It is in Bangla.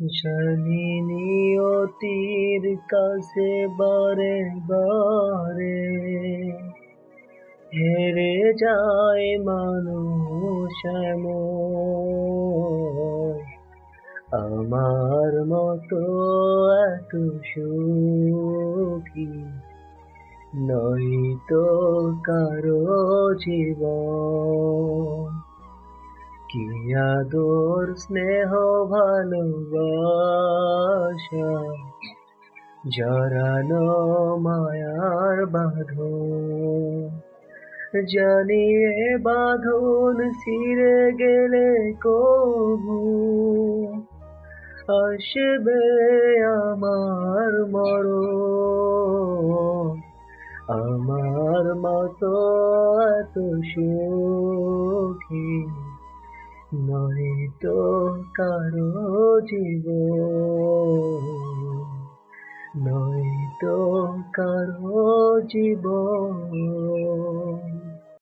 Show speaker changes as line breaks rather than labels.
জানি নিয়তির কাছে বারে বারে হেরে যায় মানুষ এমন। আমার মতো এত সুখী নয়তো কারো জীবন। কি আদর স্নেহ ভালোবাসা জড়ানো মায়ার বাঁধন। জানি এ বাঁধন ছিঁড়ে গেলে কবু আসবে আমার মরণ। আমার মতো এত সুখী নয়তো কারো জীবন, নয়তো কারো জীবন।